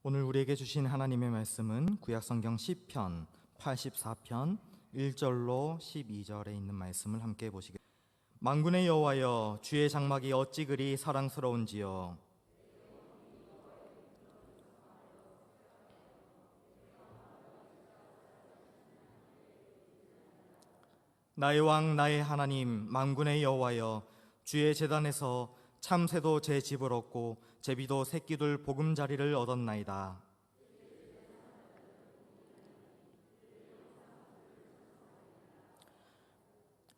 오늘 우리에게 주신 하나님의 말씀은 구약성경 시편 84편 1절로 12절에 있는 말씀을 함께 보시겠습니다. 만군의 여호와여, 주의 장막이 어찌 그리 사랑스러운지요. 나의 왕 나의 하나님 만군의 여호와여, 주의 제단에서 참새도 제 집을 얻고 제비도 새끼들 보금자리를 얻었나이다.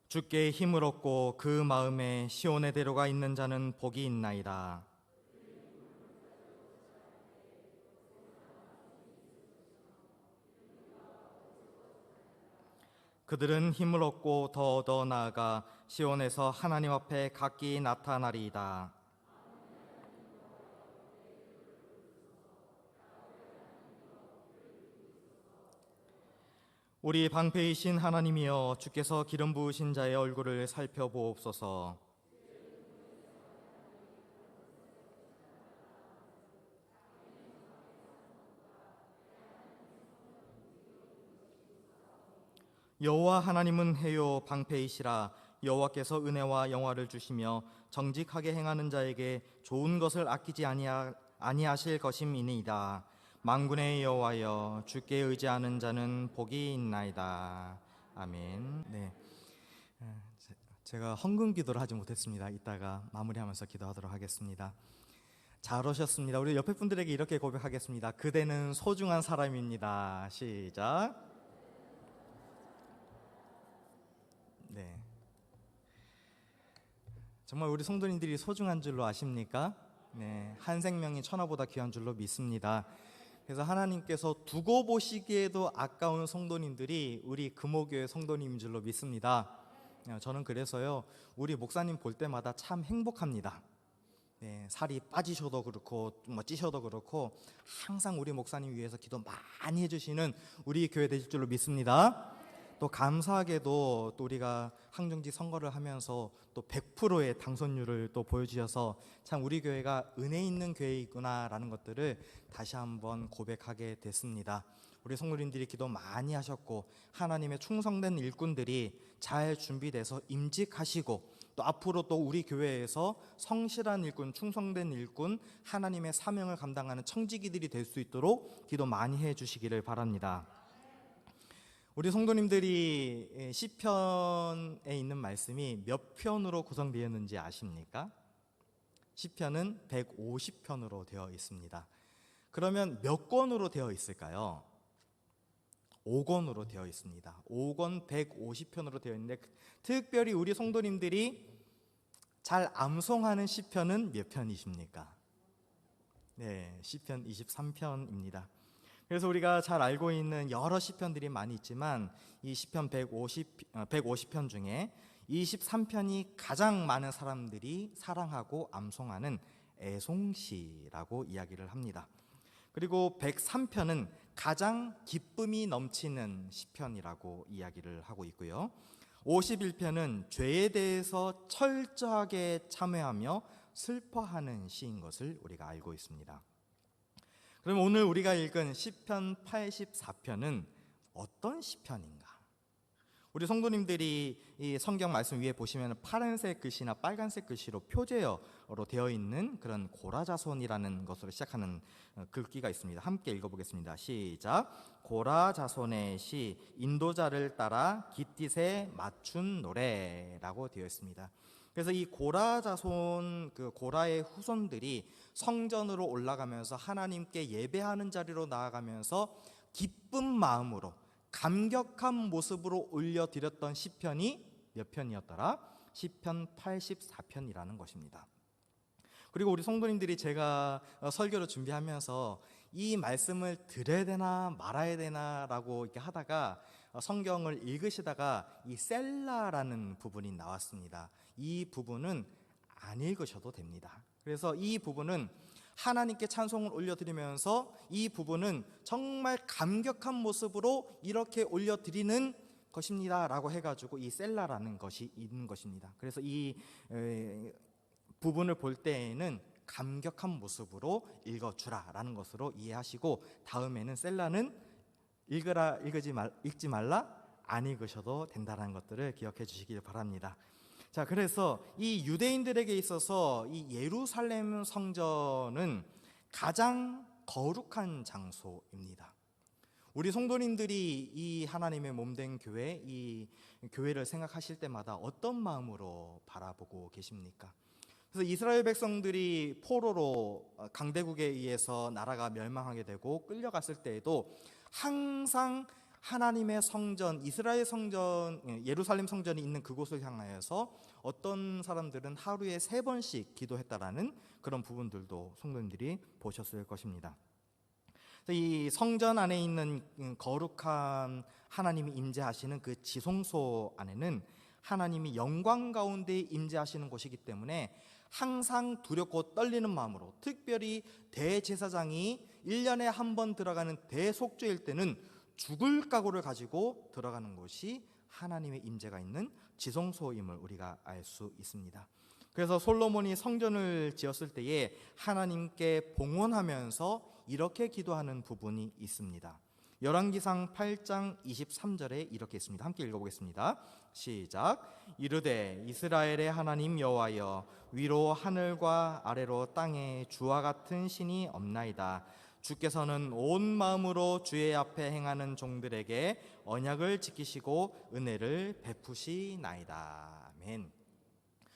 주께 힘을 얻고 그 마음에 시온의 대로가 있는 자는 복이 있나이다. 그들은 힘을 얻고 더 얻어 나아가 시온에서 하나님 앞에 각기 나타나리이다. 우리 방패이신 하나님이여, 주께서 기름 부으신 자의 얼굴을 살펴보옵소서. 여호와 하나님은 해요 방패이시라. 여호와께서 은혜와 영화를 주시며 정직하게 행하는 자에게 좋은 것을 아끼지 아니하실 것임이니이다. 만군의 여호와여, 주께 의지하는 자는 복이 있나이다. 아멘. 네, 제가 헌금 기도를 하지 못했습니다. 이따가 마무리하면서 기도하도록 하겠습니다. 잘 오셨습니다. 우리 옆에 분들에게 이렇게 고백하겠습니다. 그대는 소중한 사람입니다. 시작. 네, 정말 우리 성도님들이 소중한 줄로 아십니까? 네, 한 생명이 천하보다 귀한 줄로 믿습니다. 그래서 하나님께서 두고 보시기에도 아까운 성도님들이 우리 금호교회 성도님인 줄로 믿습니다. 저는 그래서요, 우리 목사님 볼 때마다 참 행복합니다. 네, 살이 빠지셔도 그렇고 찌셔도 그렇고 항상 우리 목사님 위해서 기도 많이 해주시는 우리 교회 되실 줄로 믿습니다. 또 감사하게도 또 우리가 항정지 선거를 하면서 또 100%의 당선율을 또 보여주셔서 참 우리 교회가 은혜 있는 교회이구나라는 것들을 다시 한번 고백하게 됐습니다. 우리 성도님들이 기도 많이 하셨고 하나님의 충성된 일꾼들이 잘 준비돼서 임직하시고 또 앞으로 또 우리 교회에서 성실한 일꾼, 충성된 일꾼, 하나님의 사명을 감당하는 청지기들이 될 수 있도록 기도 많이 해주시기를 바랍니다. 우리 성도님들이 시편에 있는 말씀이 몇 편으로 구성되었는지 아십니까? 시편은 150편으로 되어 있습니다. 그러면 몇 권으로 되어 있을까요? 5권으로 되어 있습니다. 5권 150편으로 되어 있는데 특별히 우리 성도님들이 잘 암송하는 시편은 몇 편이십니까? 네, 시편 23편입니다. 그래서 우리가 잘 알고 있는 여러 시편들이 많이 있지만 이 시편 150편 중에 23편이 가장 많은 사람들이 사랑하고 암송하는 애송시라고 이야기를 합니다. 그리고 103편은 가장 기쁨이 넘치는 시편이라고 이야기를 하고 있고요. 51편은 죄에 대해서 철저하게 참회하며 슬퍼하는 시인 것을 우리가 알고 있습니다. 그럼 오늘 우리가 읽은 시편 84편은 어떤 시편인가? 우리 성도님들이 이 성경 말씀 위에 보시면 파란색 글씨나 빨간색 글씨로 표제어로 되어 있는 그런 고라자손이라는 것으로 시작하는 글귀가 있습니다. 함께 읽어보겠습니다. 시작. 고라자손의 시, 인도자를 따라 깃딧에 맞춘 노래라고 되어 있습니다. 그래서 이 고라자손, 그 고라의 후손들이 성전으로 올라가면서 하나님께 예배하는 자리로 나아가면서 기쁜 마음으로 감격한 모습으로 올려드렸던 시편이 몇 편이었더라? 시편 84편이라는 것입니다. 그리고 우리 성도님들이 제가 설교를 준비하면서 이 말씀을 들어야 되나 말아야 되나 라고 이렇게 하다가 성경을 읽으시다가 이 셀라라는 부분이 나왔습니다. 이 부분은 안 읽으셔도 됩니다. 그래서 이 부분은 하나님께 찬송을 올려드리면서 이 부분은 정말 감격한 모습으로 이렇게 올려드리는 것입니다 라고 해가지고 이 셀라라는 것이 있는 것입니다. 그래서 이 부분을 볼 때에는 감격한 모습으로 읽어주라라는 것으로 이해하시고, 다음에는 셀라는 읽지 말라, 안 읽으셔도 된다는 것들을 기억해 주시길 바랍니다. 자, 그래서 이 유대인들에게 있어서 이 예루살렘 성전은 가장 거룩한 장소입니다. 우리 성도님들이 이 하나님의 몸된 교회, 이 교회를 생각하실 때마다 어떤 마음으로 바라보고 계십니까? 그래서 이스라엘 백성들이 포로로 강대국에 의해서 나라가 멸망하게 되고 끌려갔을 때에도 항상 하나님의 성전, 이스라엘 성전, 예루살렘 성전이 있는 그곳을 향하여서 어떤 사람들은 하루에 3번씩 기도했다라는 그런 부분들도 성도님들이 보셨을 것입니다. 이 성전 안에 있는 거룩한 하나님이 임재하시는 그 지성소 안에는 하나님이 영광 가운데 임재하시는 곳이기 때문에 항상 두렵고 떨리는 마음으로, 특별히 대제사장이 1년에 한 번 들어가는 대속죄일 때는 죽을 각오를 가지고 들어가는 곳이 하나님의 임재가 있는 지성소임을 우리가 알 수 있습니다. 그래서 솔로몬이 성전을 지었을 때에 하나님께 봉헌하면서 이렇게 기도하는 부분이 있습니다. 열왕기상 8장 23절에 이렇게 있습니다. 함께 읽어보겠습니다. 시작. 이르되 이스라엘의 하나님 여호와여, 위로 하늘과 아래로 땅에 주와 같은 신이 없나이다. 주께서는 온 마음으로 주의 앞에 행하는 종들에게 언약을 지키시고 은혜를 베푸시나이다. 아멘.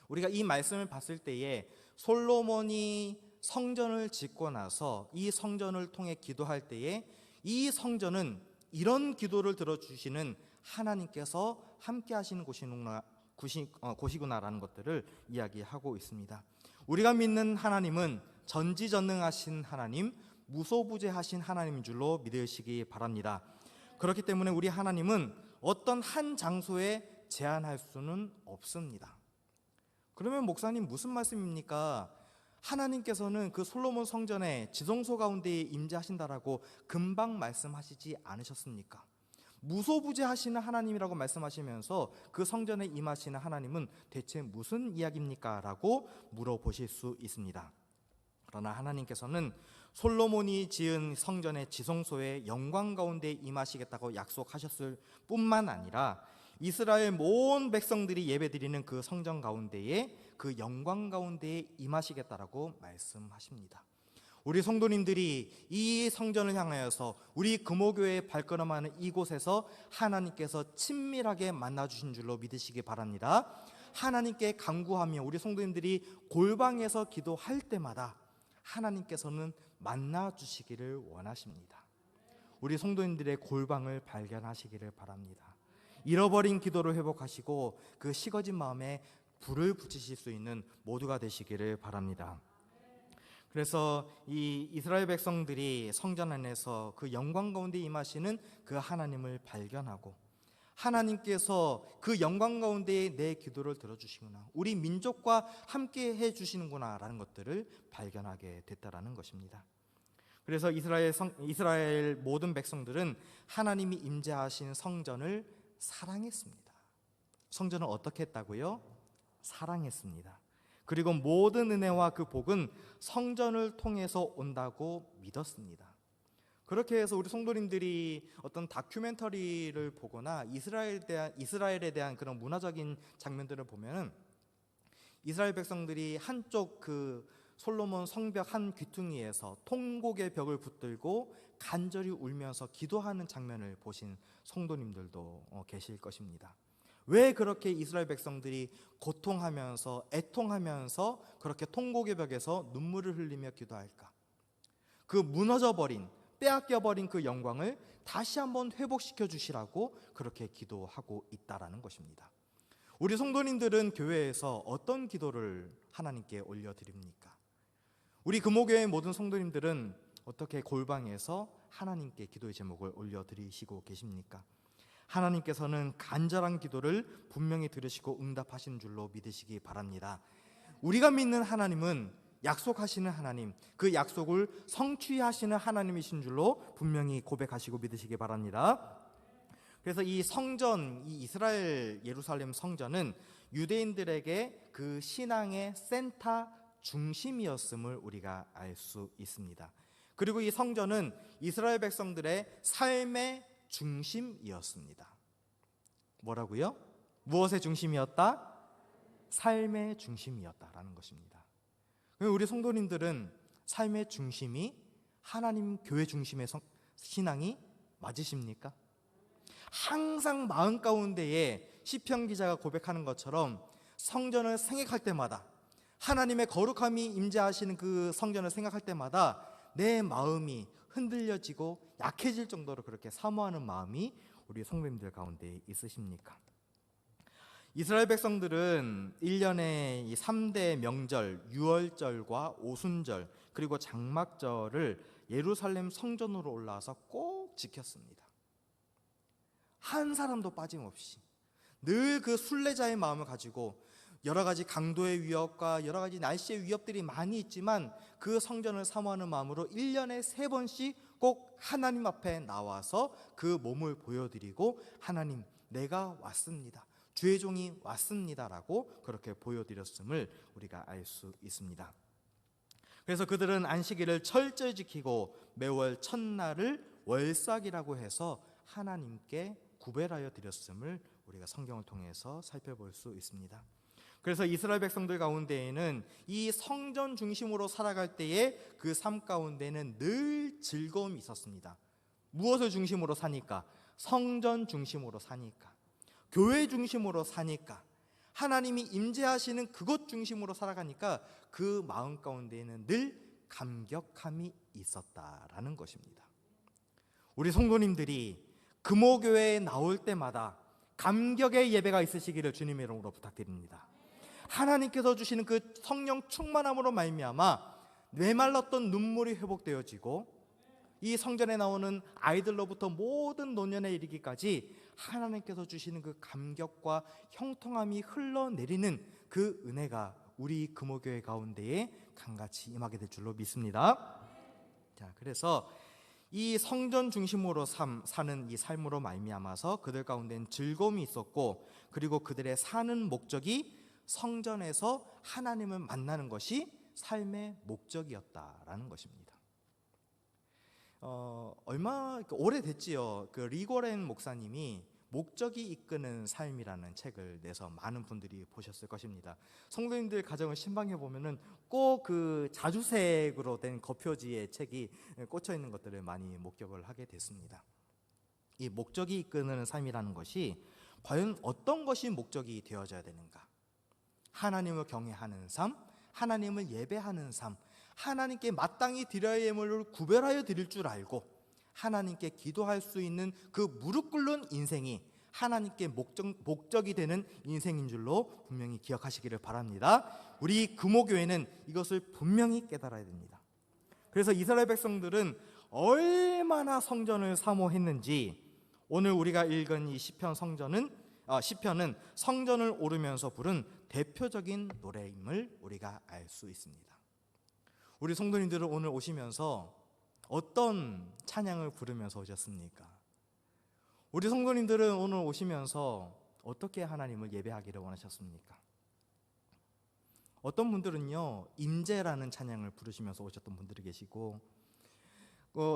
우리가 이 말씀을 봤을 때에 솔로몬이 성전을 짓고 나서 이 성전을 통해 기도할 때에 이 성전은 이런 기도를 들어주시는 하나님께서 함께 하시는 곳이구나라는 것들을 이야기하고 있습니다. 우리가 믿는 하나님은 전지전능하신 하나님, 무소부재하신 하나님인 줄로 믿으시기 바랍니다. 그렇기 때문에 우리 하나님은 어떤 한 장소에 제한할 수는 없습니다. 그러면 목사님 무슨 말씀입니까? 하나님께서는 그 솔로몬 성전의 지성소 가운데 임재하신다라고 금방 말씀하시지 않으셨습니까? 무소부재하시는 하나님이라고 말씀하시면서 그 성전에 임하시는 하나님은 대체 무슨 이야기입니까? 라고 물어보실 수 있습니다. 그러나 하나님께서는 솔로몬이 지은 성전의 지성소에 영광 가운데 임하시겠다고 약속하셨을 뿐만 아니라 이스라엘 모든 백성들이 예배드리는 그 성전 가운데에 그 영광 가운데에 임하시겠다라고 말씀하십니다. 우리 성도님들이 이 성전을 향하여서 우리 금오교회에 발걸음하는 이곳에서 하나님께서 친밀하게 만나주신 줄로 믿으시기 바랍니다. 하나님께 간구하며 우리 성도님들이 골방에서 기도할 때마다 하나님께서는 만나주시기를 원하십니다. 우리 성도님들의 골방을 발견하시기를 바랍니다. 잃어버린 기도를 회복하시고 그 식어진 마음에 불을 붙이실 수 있는 모두가 되시기를 바랍니다. 그래서 이 이스라엘 백성들이 성전 안에서 그 영광 가운데 임하시는 그 하나님을 발견하고 하나님께서 그 영광 가운데 내 기도를 들어주시구나, 우리 민족과 함께 해주시는구나 라는 것들을 발견하게 됐다라는 것입니다. 그래서 이스라엘 모든 백성들은 하나님이 임재하신 성전을 사랑했습니다. 성전을 어떻게 했다고요? 사랑했습니다. 그리고 모든 은혜와 그 복은 성전을 통해서 온다고 믿었습니다. 그렇게 해서 우리 성도님들이 어떤 다큐멘터리를 보거나 이스라엘에 대한 그런 문화적인 장면들을 보면은 이스라엘 백성들이 한쪽 그 솔로몬 성벽 한 귀퉁이에서 통곡의 벽을 붙들고 간절히 울면서 기도하는 장면을 보신 성도님들도 계실 것입니다. 왜 그렇게 이스라엘 백성들이 고통하면서 애통하면서 그렇게 통곡의 벽에서 눈물을 흘리며 기도할까? 그 무너져버린, 빼앗겨버린 그 영광을 다시 한번 회복시켜 주시라고 그렇게 기도하고 있다라는 것입니다. 우리 성도님들은 교회에서 어떤 기도를 하나님께 올려드립니까? 우리 금오교회 모든 성도님들은 어떻게 골방에서 하나님께 기도의 제목을 올려드리시고 계십니까? 하나님께서는 간절한 기도를 분명히 들으시고 응답하시는 줄로 믿으시기 바랍니다. 우리가 믿는 하나님은 약속하시는 하나님, 그 약속을 성취하시는 하나님이신 줄로 분명히 고백하시고 믿으시기 바랍니다. 그래서 이 성전, 이 이스라엘 예루살렘 성전은 유대인들에게 그 신앙의 센터 중심이었음을 우리가 알 수 있습니다. 그리고 이 성전은 이스라엘 백성들의 삶의 중심이었습니다. 뭐라고요? 무엇의 중심이었다? 삶의 중심이었다라는 것입니다. 우리 성도님들은 삶의 중심이 하나님 교회 중심의 신앙이 맞으십니까? 항상 마음 가운데에 시편 기자가 고백하는 것처럼 성전을 생각할 때마다, 하나님의 거룩함이 임재하시는 그 성전을 생각할 때마다 내 마음이 흔들려지고 약해질 정도로 그렇게 사모하는 마음이 우리 성도님들 가운데 있으십니까? 이스라엘 백성들은 1년에 이 3대 명절, 유월절과 오순절 그리고 장막절을 예루살렘 성전으로 올라와서 꼭 지켰습니다. 한 사람도 빠짐없이 늘 그 순례자의 마음을 가지고 여러 가지 강도의 위협과 여러 가지 날씨의 위협들이 많이 있지만 그 성전을 사모하는 마음으로 1년에 3번씩 꼭 하나님 앞에 나와서 그 몸을 보여드리고, 하나님, 내가 왔습니다, 주의 종이 왔습니다라고 그렇게 보여드렸음을 우리가 알 수 있습니다. 그래서 그들은 안식일을 철저히 지키고 매월 첫날을 월삭이라고 해서 하나님께 구별하여 드렸음을 우리가 성경을 통해서 살펴볼 수 있습니다. 그래서 이스라엘 백성들 가운데에는 이 성전 중심으로 살아갈 때에 그 삶 가운데는 늘 즐거움이 있었습니다. 무엇을 중심으로 사니까? 성전 중심으로 사니까, 교회 중심으로 사니까, 하나님이 임재하시는 그곳 중심으로 살아가니까 그 마음 가운데에는 늘 감격함이 있었다라는 것입니다. 우리 성도님들이 금오교회에 나올 때마다 감격의 예배가 있으시기를 주님의 이름으로 부탁드립니다. 하나님께서 주시는 그 성령 충만함으로 말미암아 메말랐던 눈물이 회복되어지고, 이 성전에 나오는 아이들로부터 모든 노년에 이르기까지 하나님께서 주시는 그 감격과 형통함이 흘러내리는 그 은혜가 우리 금오교회 가운데에 강같이 임하게 될 줄로 믿습니다. 자, 그래서 이 성전 중심으로 사는 이 삶으로 말미암아서 그들 가운데는 즐거움이 있었고, 그리고 그들의 사는 목적이 성전에서 하나님을 만나는 것이 삶의 목적이었다라는 것입니다. 얼마 오래됐지요. 그 리고렌 목사님이 목적이 이끄는 삶이라는 책을 내서 많은 분들이 보셨을 것입니다. 성도님들 가정을 신방해 보면은 꼭 그 자주색으로 된 겉표지의 책이 꽂혀 있는 것들을 많이 목격을 하게 됐습니다. 이 목적이 이끄는 삶이라는 것이 과연 어떤 것이 목적이 되어져야 되는가? 하나님을 경외하는 삶, 하나님을 예배하는 삶, 하나님께 마땅히 드려야 할 예물을 구별하여 드릴 줄 알고 하나님께 기도할 수 있는 그 무릎 꿇는 인생이 하나님께 목적이 되는 인생인 줄로 분명히 기억하시기를 바랍니다. 우리 금오교회는 이것을 분명히 깨달아야 됩니다. 그래서 이스라엘 백성들은 얼마나 성전을 사모했는지 오늘 우리가 읽은 이 시편은 성전을 오르면서 부른 대표적인 노래임을 우리가 알 수 있습니다. 우리 성도님들은 오늘 오시면서 어떤 찬양을 부르면서 오셨습니까? 우리 성도님들은 오늘 오시면서 어떻게 하나님을 예배하기를 원하셨습니까? 어떤 분들은요, 임재라는 찬양을 부르시면서 오셨던 분들이 계시고,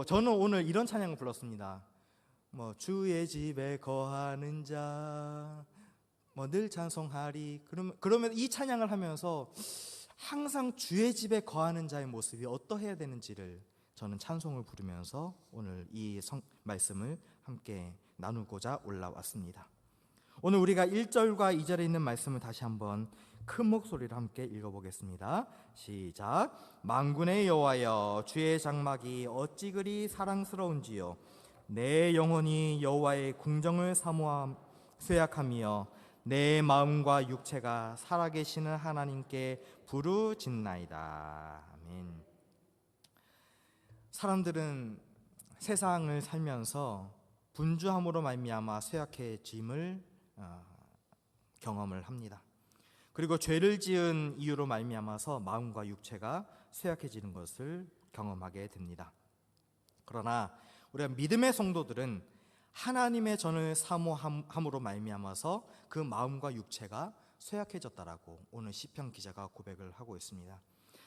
저는 오늘 이런 찬양을 불렀습니다. 주의 집에 거하는 자, 늘 찬송하리. 그러면 이 찬양을 하면서 항상 주의 집에 거하는 자의 모습이 어떠해야 되는지를 저는 찬송을 부르면서 오늘 이 말씀을 함께 나누고자 올라왔습니다. 오늘 우리가 1절과 2절에 있는 말씀을 다시 한번 큰 목소리로 함께 읽어보겠습니다. 시작. 만군의 여호와여, 주의 장막이 어찌 그리 사랑스러운지요. 내 영혼이 여호와의 궁정을 쇠약하며 내 마음과 육체가 살아계시는 하나님께 부르짖나이다. 아멘. 사람들은 세상을 살면서 분주함으로 말미암아 쇠약해짐을 경험을 합니다. 그리고 죄를 지은 이유로 말미암아서 마음과 육체가 쇠약해지는 것을 경험하게 됩니다. 그러나 우리가 믿음의 성도들은 하나님의 전을 사모함으로 말미암아서 그 마음과 육체가 쇠약해졌다라고 오늘 시편 기자가 고백을 하고 있습니다.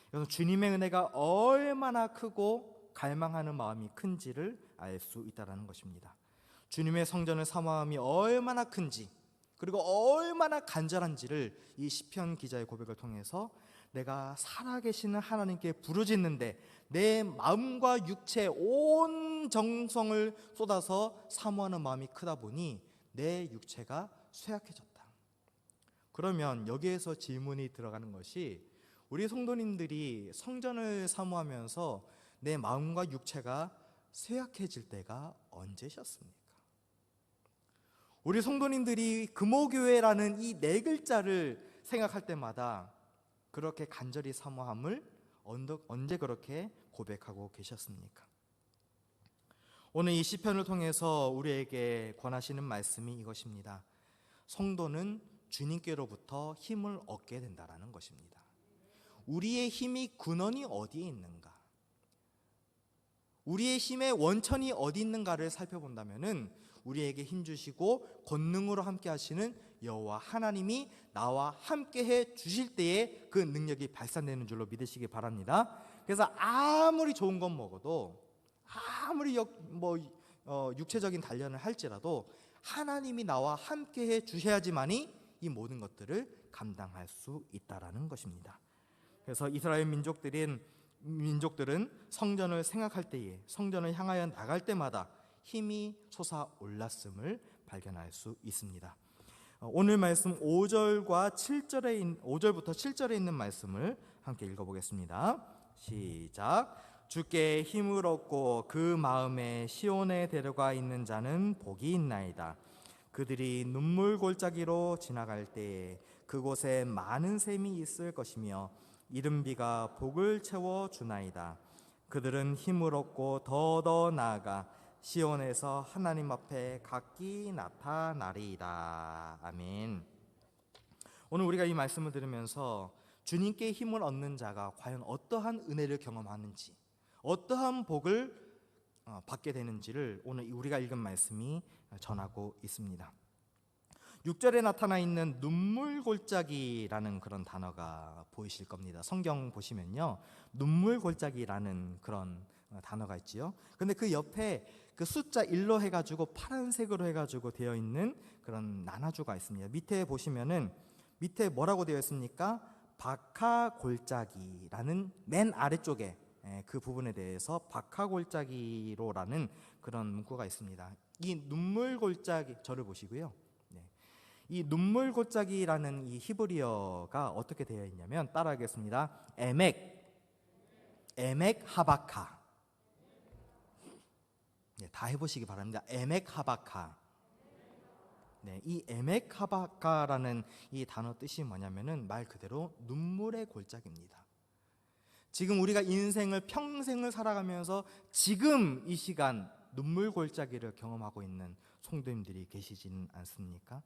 그래서 주님의 은혜가 얼마나 크고 갈망하는 마음이 큰지를 알 수 있다는 것입니다. 주님의 성전을 사모함이 얼마나 큰지, 그리고 얼마나 간절한지를 이 시편 기자의 고백을 통해서 내가 살아계시는 하나님께 부르짖는데 내 마음과 육체 온 정성을 쏟아서 사모하는 마음이 크다 보니 내 육체가 쇠약해졌다. 그러면 여기에서 질문이 들어가는 것이, 우리 성도님들이 성전을 사모하면서 내 마음과 육체가 쇠약해질 때가 언제셨습니까? 우리 성도님들이 금오교회라는 이 네 글자를 생각할 때마다 그렇게 간절히 사모함을 언제 그렇게 고백하고 계셨습니까? 오늘 이 시편을 통해서 우리에게 권하시는 말씀이 이것입니다. 성도는 주님께로부터 힘을 얻게 된다는 것입니다. 우리의 힘이 근원이 어디에 있는가? 우리의 힘의 원천이 어디 있는가를 살펴본다면은 우리에게 힘 주시고 권능으로 함께 하시는 여호와 하나님이 나와 함께 해 주실 때에 그 능력이 발산되는 줄로 믿으시기 바랍니다. 그래서 아무리 좋은 것 먹어도, 아무리 육체적인 단련을 할지라도 하나님이 나와 함께 해 주셔야지만이 이 모든 것들을 감당할 수 있다라는 것입니다. 그래서 이스라엘 민족들은 성전을 생각할 때에, 성전을 향하여 나갈 때마다 힘이 솟아올랐음을 발견할 수 있습니다. 오늘 말씀 5절부터 7절에 있는 말씀을 함께 읽어보겠습니다. 시작. 주께 힘을 얻고 그 마음에 시온에 데려가 있는 자는 복이 있나이다. 그들이 눈물 골짜기로 지나갈 때에 그곳에 많은 샘이 있을 것이며 이른 비가 복을 채워 주나이다. 그들은 힘을 얻고 더 나아가 시온에서 하나님 앞에 각기 나타나리이다. 아멘. 오늘 우리가 이 말씀을 들으면서 주님께 힘을 얻는 자가 과연 어떠한 은혜를 경험하는지, 어떠한 복을 받게 되는지를 오늘 우리가 읽은 말씀이 전하고 있습니다. 6절에 나타나 있는 눈물 골짜기라는 그런 단어가 보이실 겁니다. 성경 보시면요, 눈물 골짜기라는 그런 단어가 있지요. 근데 그 옆에 그 숫자 1로 해가지고 파란색으로 해가지고 되어 있는 그런 나눠주가 있습니다. 밑에 보시면은 밑에 뭐라고 되어 있습니까? 박하 골짜기라는 맨 아래쪽에 그 부분에 대해서 박하 골짜기로라는 그런 문구가 있습니다. 이 눈물 골짜기, 저를 보시고요. 이 눈물 골짜기라는 이 히브리어가 어떻게 되어 있냐면 따라하겠습니다. 에멕 하바카. 다 해보시기 바랍니다. 에멕 하바카. 이 에멕 하바카라는 이 단어 뜻이 뭐냐면은 말 그대로 눈물의 골짜기입니다. 지금 우리가 평생을 살아가면서 지금 이 시간 눈물 골짜기를 경험하고 있는 성도님들이 계시지는 않습니까?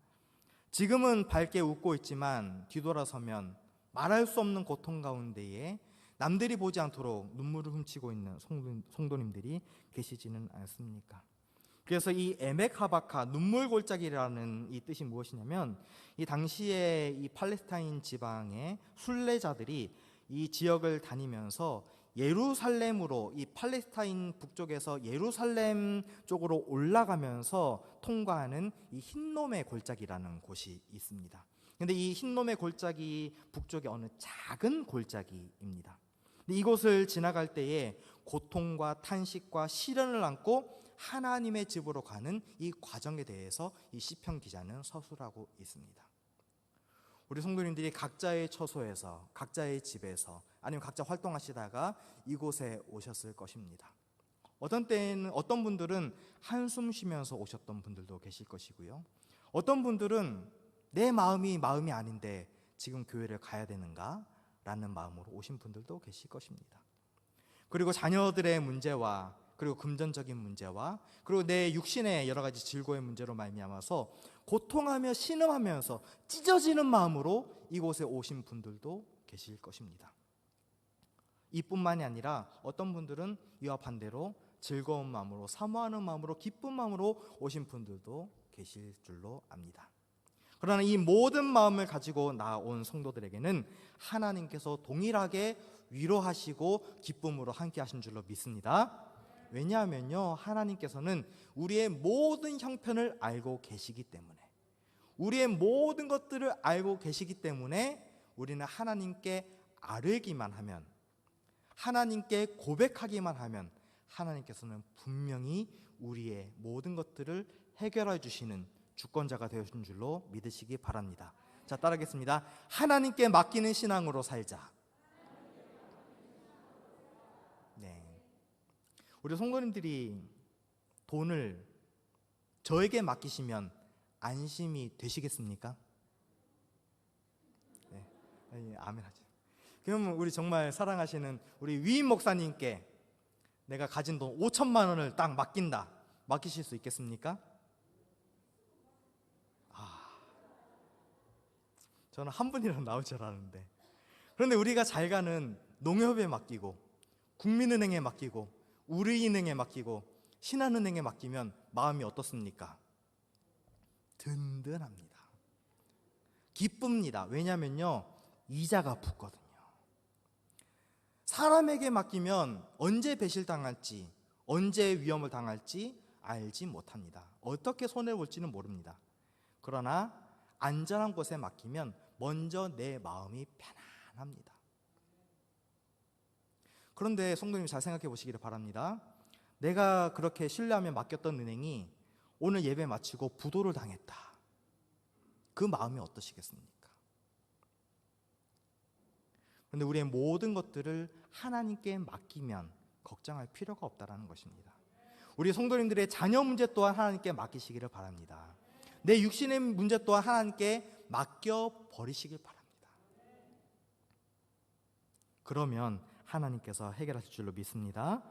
지금은 밝게 웃고 있지만 뒤돌아서면 말할 수 없는 고통 가운데에 남들이 보지 않도록 눈물을 훔치고 있는 성도님들이 계시지는 않습니까? 그래서 이 에멕 하바카, 눈물 골짜기라는 이 뜻이 무엇이냐면, 이 당시에 이 팔레스타인 지방의 순례자들이 이 지역을 다니면서 예루살렘으로, 이 팔레스타인 북쪽에서 예루살렘 쪽으로 올라가면서 통과하는 이 흰놈의 골짜기라는 곳이 있습니다. 근데 이 흰놈의 골짜기 북쪽에 어느 작은 골짜기입니다. 근데 이곳을 지나갈 때에 고통과 탄식과 시련을 안고 하나님의 집으로 가는 이 과정에 대해서 이 시편 기자는 서술하고 있습니다. 우리 성도님들이 각자의 처소에서, 각자의 집에서, 아니면 각자 활동하시다가 이곳에 오셨을 것입니다. 어떤 때에는 어떤 분들은 한숨 쉬면서 오셨던 분들도 계실 것이고요. 어떤 분들은 내 마음이 아닌데 지금 교회를 가야 되는가? 라는 마음으로 오신 분들도 계실 것입니다. 그리고 자녀들의 문제와, 그리고 금전적인 문제와, 그리고 내 육신의 여러 가지 질고의 문제로 말미암아서 고통하며 신음하면서 찢어지는 마음으로 이곳에 오신 분들도 계실 것입니다. 이뿐만이 아니라 어떤 분들은 이와 반대로 즐거운 마음으로, 사모하는 마음으로, 기쁜 마음으로 오신 분들도 계실 줄로 압니다. 그러나 이 모든 마음을 가지고 나온 성도들에게는 하나님께서 동일하게 위로하시고 기쁨으로 함께 하신 줄로 믿습니다. 왜냐하면요, 하나님께서는 우리의 모든 형편을 알고 계시기 때문에, 우리의 모든 것들을 알고 계시기 때문에 우리는 하나님께 아뢰기만 하면, 하나님께 고백하기만 하면 하나님께서는 분명히 우리의 모든 것들을 해결해 주시는 주권자가 되어준 줄로 믿으시기 바랍니다. 자, 따라하겠습니다. 하나님께 맡기는 신앙으로 살자. 네. 우리 성도님들이 돈을 저에게 맡기시면 안심이 되시겠습니까? 네. 아멘 하죠. 그러면 우리 정말 사랑하시는 우리 위임 목사님께 내가 가진 돈 5천만 원을 딱 맡긴다, 맡기실 수 있겠습니까? 저는 한 분이라도 나올 줄 알았는데, 그런데 우리가 잘 가는 농협에 맡기고 국민은행에 맡기고 우리은행에 맡기고 신한은행에 맡기면 마음이 어떻습니까? 든든합니다. 기쁩니다. 왜냐면요, 이자가 붙거든요. 사람에게 맡기면 언제 배신당할지, 언제 위험을 당할지 알지 못합니다. 어떻게 손해를 볼지는 모릅니다. 그러나 안전한 곳에 맡기면 먼저 내 마음이 편안합니다. 그런데 성도님, 잘 생각해 보시기를 바랍니다. 내가 그렇게 신뢰하며 맡겼던 은행이 오늘 예배 마치고 부도를 당했다. 그 마음이 어떠시겠습니까? 그런데 우리의 모든 것들을 하나님께 맡기면 걱정할 필요가 없다는 것입니다. 우리 성도님들의 자녀 문제 또한 하나님께 맡기시기를 바랍니다. 내 육신의 문제 또한 하나님께 맡겨버리시길 바랍니다. 그러면 하나님께서 해결하실 줄로 믿습니다.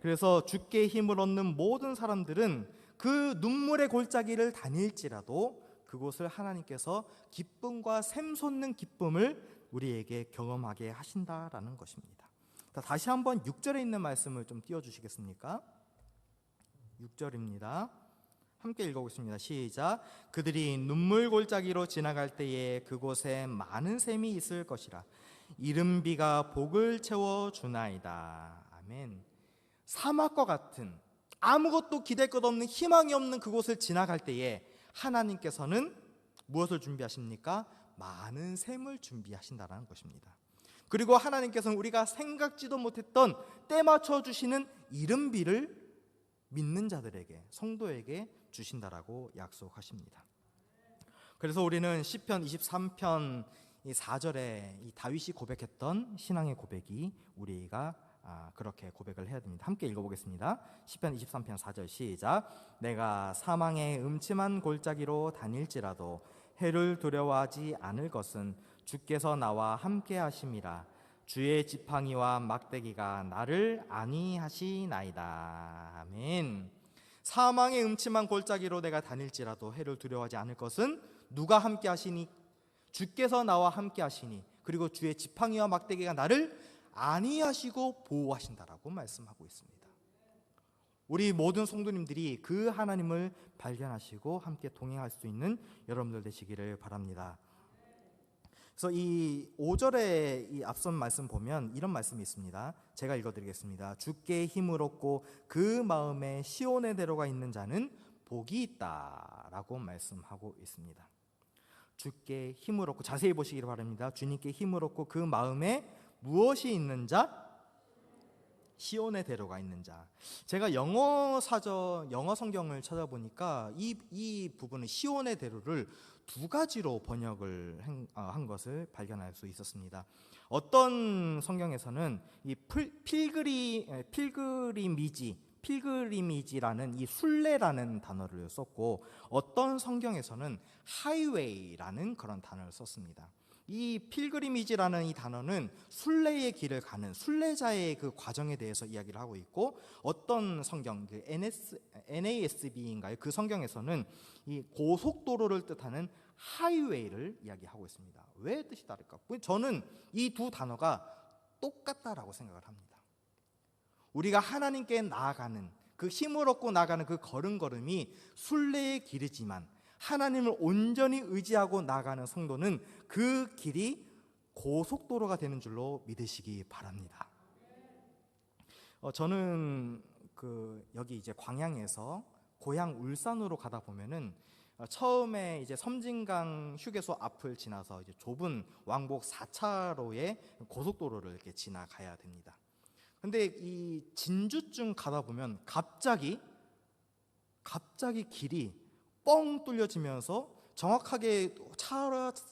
그래서 주께 힘을 얻는 모든 사람들은 그 눈물의 골짜기를 다닐지라도 그곳을 하나님께서 기쁨과 샘솟는 기쁨을 우리에게 경험하게 하신다라는 것입니다. 다시 한번 6절에 있는 말씀을 좀 띄워주시겠습니까? 6절입니다. 함께 읽어보겠습니다. 시작. 그들이 눈물 골짜기로 지나갈 때에 그곳에 많은 샘이 있을 것이라. 이른 비가 복을 채워주나이다. 아멘. 사막과 같은 아무것도 기댈 것 없는 희망이 없는 그곳을 지나갈 때에 하나님께서는 무엇을 준비하십니까? 많은 샘을 준비하신다는 것입니다. 그리고 하나님께서는 우리가 생각지도 못했던 때 맞춰 주시는 이른 비를 믿는 자들에게, 성도에게 주신다라고 약속하십니다. 그래서 우리는 시편 23편 4절에 이 다윗이 고백했던 신앙의 고백이 우리가 그렇게 고백을 해야 됩니다. 함께 읽어보겠습니다. 시편 23편 4절 시작. 내가 사망의 음침한 골짜기로 다닐지라도 해를 두려워하지 않을 것은 주께서 나와 함께 하심이라. 주의 지팡이와 막대기가 나를 안위하시나이다. 아멘. 사망의 음침한 골짜기로 내가 다닐지라도 해를 두려워하지 않을 것은 누가 함께 하시니? 주께서 나와 함께 하시니, 그리고 주의 지팡이와 막대기가 나를 안위하시고 보호하신다라고 말씀하고 있습니다. 우리 모든 성도님들이 그 하나님을 발견하시고 함께 동행할 수 있는 여러분들 되시기를 바랍니다. 그래서 이 5절에 이 앞선 말씀 보면 이런 말씀이 있습니다. 제가 읽어드리겠습니다. 주께 힘을 얻고 그 마음에 시온의 대로가 있는 자는 복이 있다라고 말씀하고 있습니다. 주께 힘을 얻고, 자세히 보시기를 바랍니다. 주님께 힘을 얻고 그 마음에 무엇이 있는 자? 시온의 대로가 있는 자. 제가 영어 성경을 찾아보니까 이 부분은 시온의 대로를 두 가지로 번역을 한 것을 발견할 수 있었습니다. 어떤 성경에서는 이 필그리미지라는 이 순례라는 단어를 썼고, 어떤 성경에서는 하이웨이라는 그런 단어를 썼습니다. 이 필그리미지라는 이 단어는 순례의 길을 가는 순례자의 그 과정에 대해서 이야기를 하고 있고, 어떤 성경, 그 NASB인가요? 그 성경에서는 이 고속도로를 뜻하는 하이웨이를 이야기하고 있습니다. 왜 뜻이 다를까? 저는 이 두 단어가 똑같다라고 생각을 합니다. 우리가 하나님께 나아가는 그 힘을 얻고 나가는 그 걸음걸음이 순례의 길이지만, 하나님을 온전히 의지하고 나가는 성도는 그 길이 고속도로가 되는 줄로 믿으시기 바랍니다. 저는 여기 이제 광양에서 고향 울산으로 가다 보면은 처음에 이제 섬진강 휴게소 앞을 지나서 이제 좁은 왕복 4차로의 고속도로를 이렇게 지나가야 됩니다. 근데 이 진주쯤 가다 보면 갑자기 길이 뻥 뚫려지면서 정확하게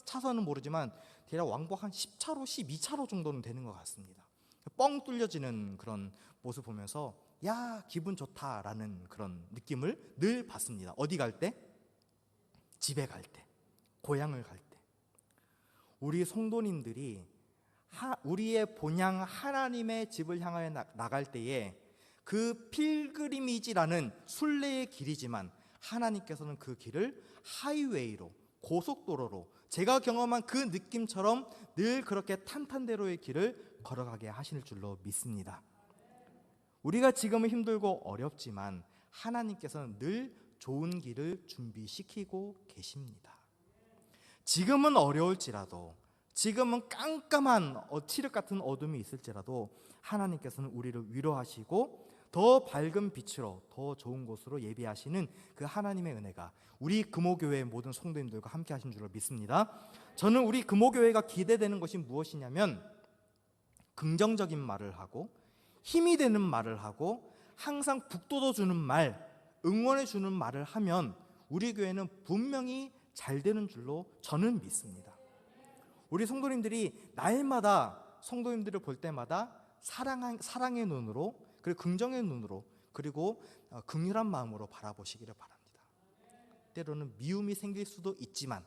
차선은 모르지만 대략 왕복 한 10차로, 12차로 정도는 되는 것 같습니다. 뻥 뚫려지는 그런 모습 보면서 야, 기분 좋다라는 그런 느낌을 늘 받습니다. 어디 갈 때? 집에 갈 때, 고향을 갈 때. 우리 성도님들이 우리의 본향 하나님의 집을 향하여 나갈 때에 그 필그리미지라는 순례의 길이지만 하나님께서는 그 길을 하이웨이로, 고속도로로, 제가 경험한 그 느낌처럼 늘 그렇게 탄탄대로의 길을 걸어가게 하실 줄로 믿습니다. 우리가 지금은 힘들고 어렵지만 하나님께서는 늘 좋은 길을 준비시키고 계십니다. 지금은 어려울지라도, 지금은 깜깜한 칠흑 같은 어둠이 있을지라도 하나님께서는 우리를 위로하시고 더 밝은 빛으로, 더 좋은 곳으로 예비하시는 그 하나님의 은혜가 우리 금오교회의 모든 성도님들과 함께 하신 줄로 믿습니다. 저는 우리 금오교회가 기대되는 것이 무엇이냐면 긍정적인 말을 하고 힘이 되는 말을 하고 항상 북돋워주는 말, 응원해주는 말을 하면 우리 교회는 분명히 잘 되는 줄로 저는 믿습니다. 우리 성도님들이 날마다 성도님들을 볼 때마다 사랑의 눈으로, 그리고 긍정의 눈으로, 그리고 긍휼한 마음으로 바라보시기를 바랍니다. 때로는 미움이 생길 수도 있지만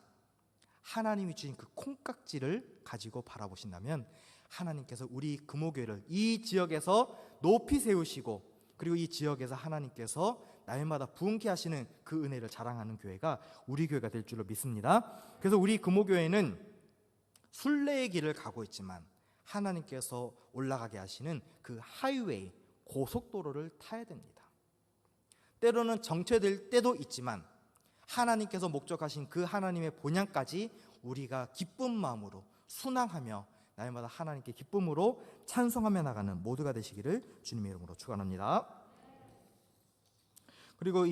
하나님이 주신 그 콩깍지를 가지고 바라보신다면 하나님께서 우리 금오교회를 이 지역에서 높이 세우시고, 그리고 이 지역에서 하나님께서 날마다 부흥케 하시는 그 은혜를 자랑하는 교회가 우리 교회가 될 줄로 믿습니다. 그래서 우리 금오교회는 순례의 길을 가고 있지만 하나님께서 올라가게 하시는 그 하이웨이, 고속도로를 타야 됩니다. 때로는 정체될 때도 있지만 하나님께서 목적하신 그 하나님의 본향까지 우리가 기쁜 마음으로 순항하며 날마다 하나님께 기쁨으로 찬송하며 나가는 모두가 되시기를 주님의 이름으로 축원합니다. 그리고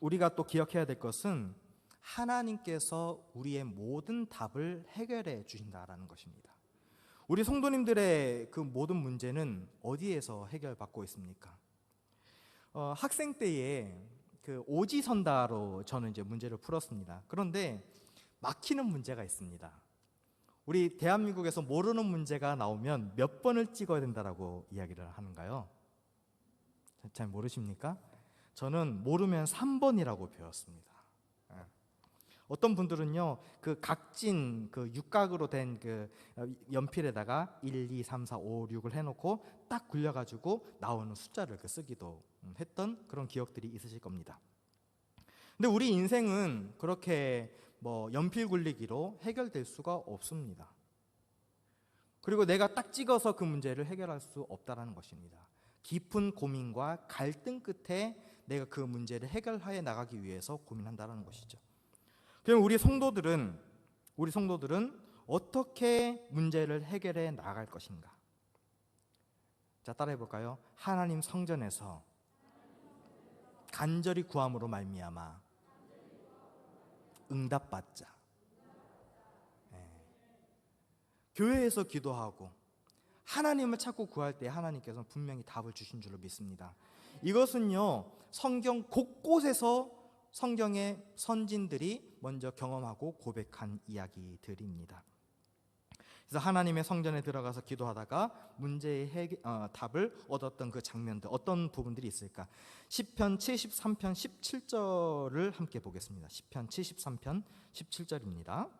우리가 또 기억해야 될 것은 하나님께서 우리의 모든 답을 해결해 주신다라는 것입니다. 우리 성도님들의 그 모든 문제는 어디에서 해결받고 있습니까? 학생 때에 그 오지선다로 저는 이제 문제를 풀었습니다. 그런데 막히는 문제가 있습니다. 우리 대한민국에서 모르는 문제가 나오면 몇 번을 찍어야 된다라고 이야기를 하는가요? 잘 모르십니까? 저는 모르면 3번이라고 배웠습니다. 어떤 분들은요, 그 각진 그 육각으로 된 그 연필에다가 1, 2, 3, 4, 5, 6을 해놓고 딱 굴려가지고 나오는 숫자를 쓰기도 했던 그런 기억들이 있으실 겁니다. 근데 우리 인생은 그렇게 연필 굴리기로 해결될 수가 없습니다. 그리고 내가 딱 찍어서 그 문제를 해결할 수 없다는 것입니다. 깊은 고민과 갈등 끝에 내가 그 문제를 해결하여 나가기 위해서 고민한다는 것이죠. 그럼 우리 성도들은 어떻게 문제를 해결해 나갈 것인가? 자, 따라해 볼까요? 하나님 성전에서 간절히 구함으로 말미암아 응답받자. 교회에서 기도하고 하나님을 찾고 구할 때 하나님께서는 분명히 답을 주신 줄로 믿습니다. 이것은요, 성경 곳곳에서 성경의 선진들이 먼저 경험하고 고백한 이야기들입니다. 그래서 하나님의 성전에 들어가서 기도하다가 문제의 답을 얻었던 그 장면들, 어떤 부분들이 있을까? 시편 73편 17절을 함께 보겠습니다. 시편 73편 17절입니다.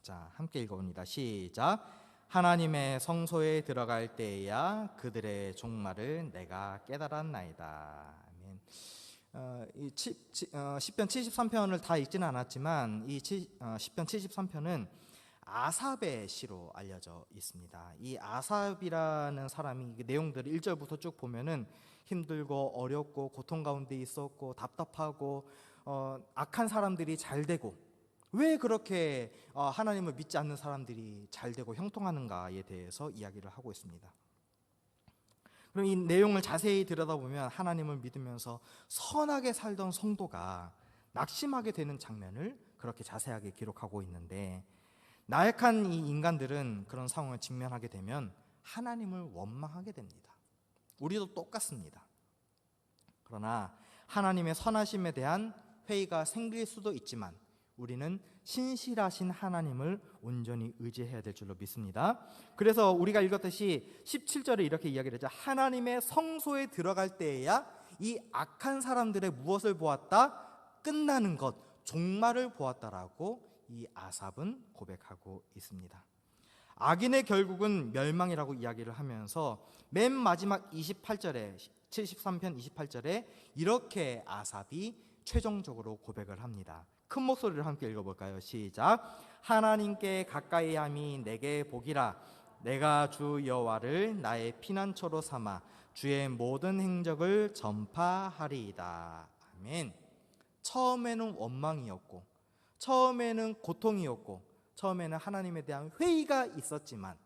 자, 함께 읽어봅니다. 시작. 하나님의 성소에 들어갈 때에야 그들의 종말을 내가 깨달았나이다. 아멘. 시편 73편을 다 읽지는 않았지만 이 시편 73편은 아삽의 시로 알려져 있습니다. 이 아삽이라는 사람이 내용들을 1절부터 쭉 보면은 힘들고 어렵고 고통 가운데 있었고 답답하고 악한 사람들이 잘 되고 왜 그렇게 하나님을 믿지 않는 사람들이 잘 되고 형통하는가에 대해서 이야기를 하고 있습니다. 그럼 이 내용을 자세히 들여다보면 하나님을 믿으면서 선하게 살던 성도가 낙심하게 되는 장면을 그렇게 자세하게 기록하고 있는데, 나약한 이 인간들은 그런 상황을 직면하게 되면 하나님을 원망하게 됩니다. 우리도 똑같습니다. 그러나 하나님의 선하심에 대한 회의가 생길 수도 있지만 우리는 신실하신 하나님을 온전히 의지해야 될 줄로 믿습니다. 그래서 우리가 읽었듯이 17절에 이렇게 이야기를 하죠. 하나님의 성소에 들어갈 때에야 이 악한 사람들의 무엇을 보았다? 끝나는 것, 종말을 보았다라고 이 아삽은 고백하고 있습니다. 악인의 결국은 멸망이라고 이야기를 하면서 맨 마지막 28절에 73편 28절에 이렇게 아삽이 최종적으로 고백을 합니다. 큰 목소리로 함께 읽어볼까요? 시작. 하나님께 가까이 함이 내게 복이라. 내가 주 여호와를 나의 피난처로 삼아 주의 모든 행적을 전파하리이다. 아멘. 처음에는 원망이었고, 처음에는 고통이었고, 처음에는 하나님에 대한 회의가 있었지만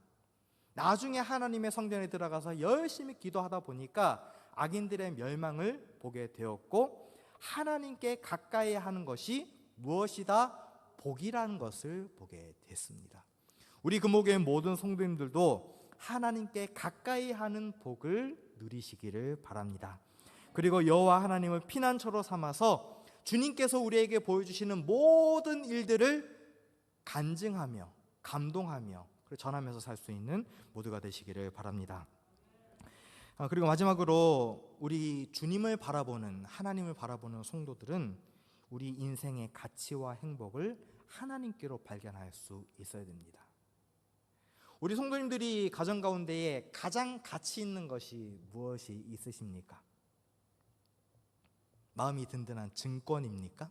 나중에 하나님의 성전에 들어가서 열심히 기도하다 보니까 악인들의 멸망을 보게 되었고, 하나님께 가까이 하는 것이 무엇이다? 복이라는 것을 보게 됐습니다. 우리 금옥교회 모든 성도님들도 하나님께 가까이 하는 복을 누리시기를 바랍니다. 그리고 여호와 하나님을 피난처로 삼아서 주님께서 우리에게 보여주시는 모든 일들을 간증하며 감동하며 전하면서 살 수 있는 모두가 되시기를 바랍니다. 그리고 마지막으로 우리 주님을 바라보는, 하나님을 바라보는 성도들은 우리 인생의 가치와 행복을 하나님께로 발견할 수 있어야 됩니다. 우리 성도님들이 가정 가운데에 가장 가치 있는 것이 무엇이 있으십니까? 마음이 든든한 증권입니까?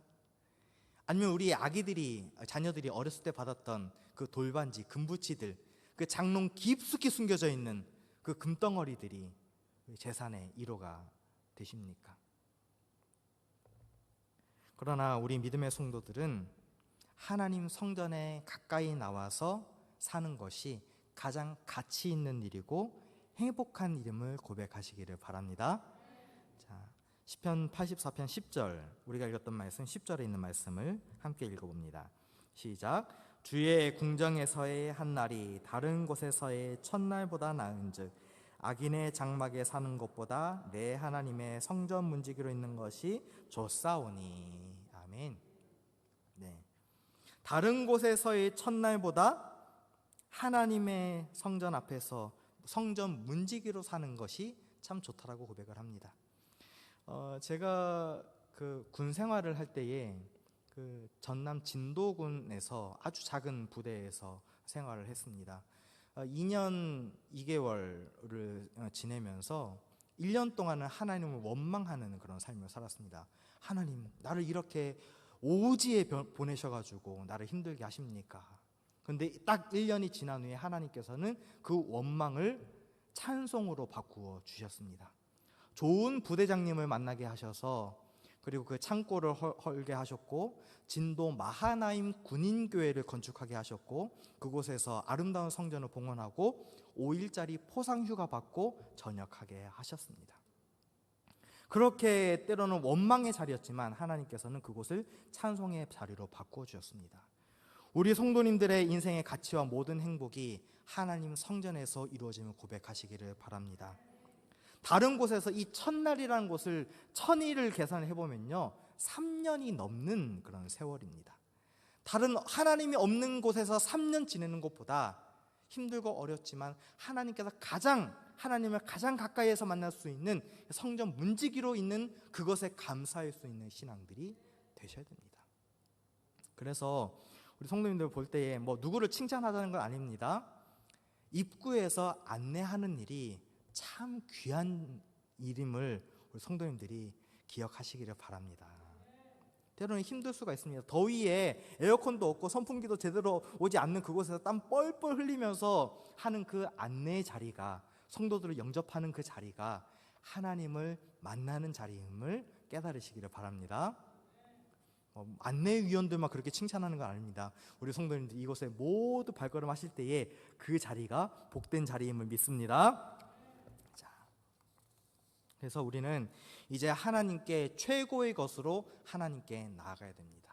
아니면 우리 아기들이, 자녀들이 어렸을 때 받았던 그 돌반지, 금붙이들, 그 장롱 깊숙이 숨겨져 있는 그 금덩어리들이 재산의 1호가 되십니까? 그러나 우리 믿음의 성도들은 하나님 성전에 가까이 나와서 사는 것이 가장 가치 있는 일이고 행복한 일임을 고백하시기를 바랍니다. 자, 시편 84편 10절, 우리가 읽었던 말씀 10절에 있는 말씀을 함께 읽어봅니다. 시작. 주의 궁정에서의 한날이 다른 곳에서의 첫날보다 나은즉 악인의 장막에 사는 것보다 내 하나님의 성전 문지기로 있는 것이 좋사오니. 아멘. 네. 다른 곳에서의 첫날보다 하나님의 성전 앞에서 성전 문지기로 사는 것이 참 좋다라고 고백을 합니다. 제가 그 군 생활을 할 때에 그 전남 진도군에서 아주 작은 부대에서 생활을 했습니다. 2년 2개월을 지내면서 1년 동안은 하나님을 원망하는 그런 삶을 살았습니다. 하나님, 나를 이렇게 오지에 보내셔가지고 나를 힘들게 하십니까? 근데 딱 1년이 지난 후에 하나님께서는 그 원망을 찬송으로 바꾸어 주셨습니다. 좋은 부대장님을 만나게 하셔서, 그리고 그 창고를 헐게 하셨고, 진도 마하나임 군인교회를 건축하게 하셨고, 그곳에서 아름다운 성전을 봉헌하고 5일짜리 포상휴가 받고 전역하게 하셨습니다. 그렇게 때로는 원망의 자리였지만 하나님께서는 그곳을 찬송의 자리로 바꾸어 주셨습니다. 우리 성도님들의 인생의 가치와 모든 행복이 하나님 성전에서 이루어짐을 고백하시기를 바랍니다. 다른 곳에서 이 첫날이라는 곳을 천일을 계산해 보면요 3년이 넘는 그런 세월입니다. 다른 하나님이 없는 곳에서 3년 지내는 것보다 힘들고 어렵지만 하나님께서 하나님을 가장 가까이에서 만날 수 있는 성전 문지기로 있는 그것에 감사할 수 있는 신앙들이 되셔야 됩니다. 그래서 우리 성도님들 볼 때에 뭐 누구를 칭찬하자는 건 아닙니다. 입구에서 안내하는 일이 참 귀한 일임을 우리 성도님들이 기억하시기를 바랍니다. 때로는 힘들 수가 있습니다. 더위에 에어컨도 없고 선풍기도 제대로 오지 않는 그곳에서 땀 뻘뻘 흘리면서 하는 그 안내의 자리가, 성도들을 영접하는 그 자리가 하나님을 만나는 자리임을 깨달으시기를 바랍니다. 안내위원들만 그렇게 칭찬하는 건 아닙니다. 우리 성도님들 이곳에 모두 발걸음하실 때에 그 자리가 복된 자리임을 믿습니다. 자, 그래서 우리는 이제 하나님께 최고의 것으로 하나님께 나아가야 됩니다.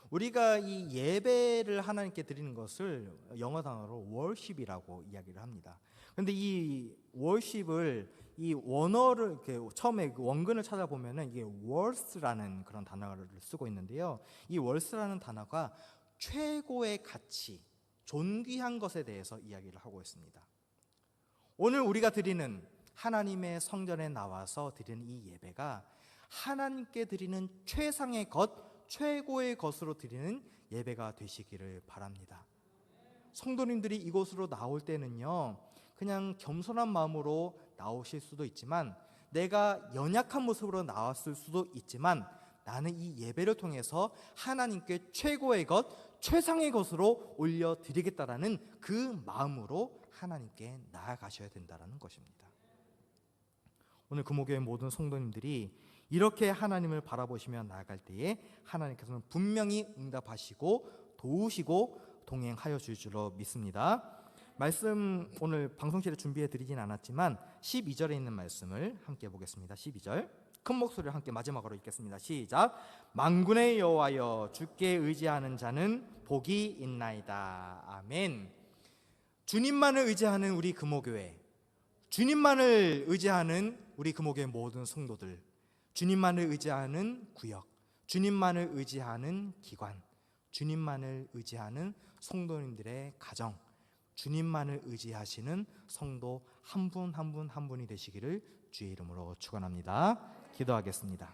우리가 이 예배를 하나님께 드리는 것을 영어 단어로 worship이라고 이야기를 합니다. 그런데 이 worship을 이 원어를 이렇게 처음에 그 원근을 찾아보면은 이게 worth라는 그런 단어를 쓰고 있는데요. 이 worth라는 단어가 최고의 가치, 존귀한 것에 대해서 이야기를 하고 있습니다. 오늘 우리가 드리는 하나님의 성전에 나와서 드리는 이 예배가 하나님께 드리는 최상의 것, 최고의 것으로 드리는 예배가 되시기를 바랍니다. 성도님들이 이곳으로 나올 때는요, 그냥 겸손한 마음으로 나오실 수도 있지만, 내가 연약한 모습으로 나왔을 수도 있지만, 나는 이 예배를 통해서 하나님께 최고의 것, 최상의 것으로 올려드리겠다라는 그 마음으로 하나님께 나아가셔야 된다는 것입니다. 오늘 금호교회 모든 성도님들이 이렇게 하나님을 바라보시며 나아갈 때에 하나님께서는 분명히 응답하시고 도우시고 동행하여 줄 줄로 믿습니다. 말씀 오늘 방송실에 준비해 드리진 않았지만 12절에 있는 말씀을 함께 보겠습니다. 12절 큰 목소리로 함께 마지막으로 읽겠습니다. 시작. 만군의 여호와여 주께 의지하는 자는 복이 있나이다. 아멘. 주님만을 의지하는 우리 금호교회, 주님만을 의지하는 우리 금호교회 모든 성도들, 주님만을 의지하는 구역, 주님만을 의지하는 기관, 주님만을 의지하는 성도님들의 가정, 주님만을 의지하시는 성도 한 분 한 분 한 분이 되시기를 주의 이름으로 축원합니다. 기도하겠습니다.